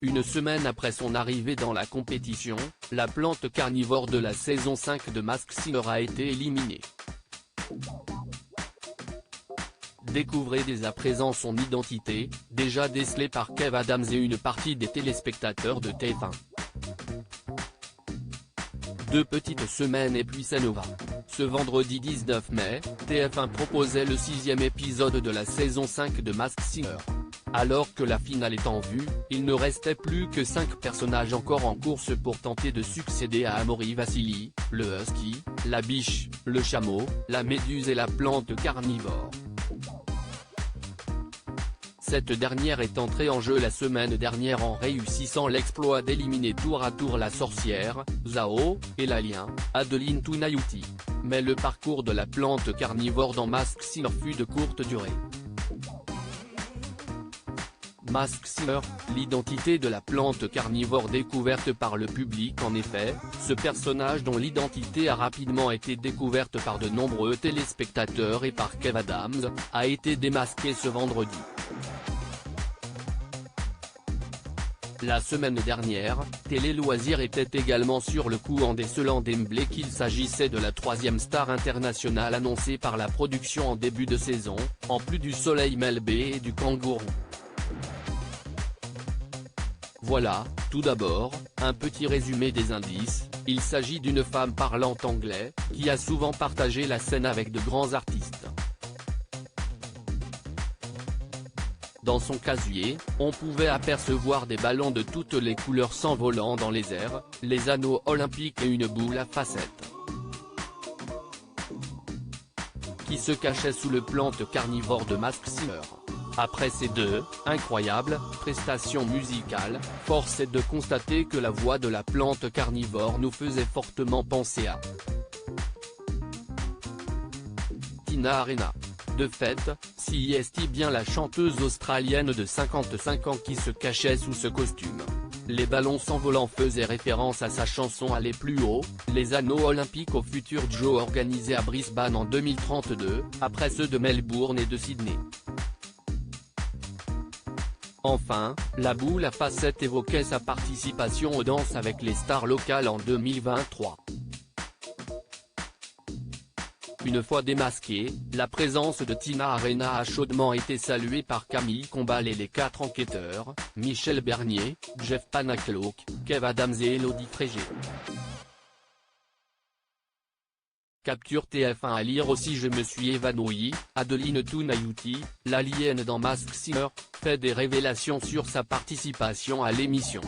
Une semaine après son arrivée dans la compétition, la plante carnivore de la saison 5 de Masked Singer a été éliminée. Découvrez dès à présent son identité, déjà décelée par Kev Adams et une partie des téléspectateurs de TF1. 2 petites semaines et puis ça nous va. Ce vendredi 19 mai, TF1 proposait le 6e épisode de la saison 5 de Masked Singer. Alors que la finale est en vue, il ne restait plus que 5 personnages encore en course pour tenter de succéder à Amaury Vassili, le husky, la biche, le chameau, la méduse et la plante carnivore. Cette dernière est entrée en jeu la semaine dernière en réussissant l'exploit d'éliminer tour à tour la sorcière, Zao, et l'alien, Adeline Tounayouti. Mais le parcours de la plante carnivore dans Masked Singer fut de courte durée. Masked Singer, l'identité de la plante carnivore découverte par le public. En effet, ce personnage dont l'identité a rapidement été découverte par de nombreux téléspectateurs et par Kev Adams, a été démasqué ce vendredi. La semaine dernière, Télé Loisirs était également sur le coup en décelant d'emblée qu'il s'agissait de la 3e star internationale annoncée par la production en début de saison, en plus du Soleil Melbé et du Kangourou. Voilà, tout d'abord, un petit résumé des indices. Il s'agit d'une femme parlant anglais, qui a souvent partagé la scène avec de grands artistes. Dans son casier, on pouvait apercevoir des ballons de toutes les couleurs s'envolant dans les airs, les anneaux olympiques et une boule à facettes, qui se cachait sous le plante carnivore de Masked Singer. Après ces 2 incroyables prestations musicales, force est de constater que la voix de la plante carnivore nous faisait fortement penser à Tina Arena. De fait, si est bien la chanteuse australienne de 55 ans qui se cachait sous ce costume. Les ballons s'envolant faisaient référence à sa chanson Aller plus haut, les anneaux olympiques au futur Joe organisé à Brisbane en 2032, après ceux de Melbourne et de Sydney. Enfin, la boule à facettes évoquait sa participation aux danses avec les stars locales en 2023. Une fois démasquée, la présence de Tina Arena a chaudement été saluée par Camille Combal et les 4 enquêteurs, Michel Bernier, Jeff Panacloak, Kev Adams et Élodie Frégé. Capture TF1 à lire aussi. Je me suis évanoui, Adeline Tounayouti, l'alien dans Masked Singer, fait des révélations sur sa participation à l'émission.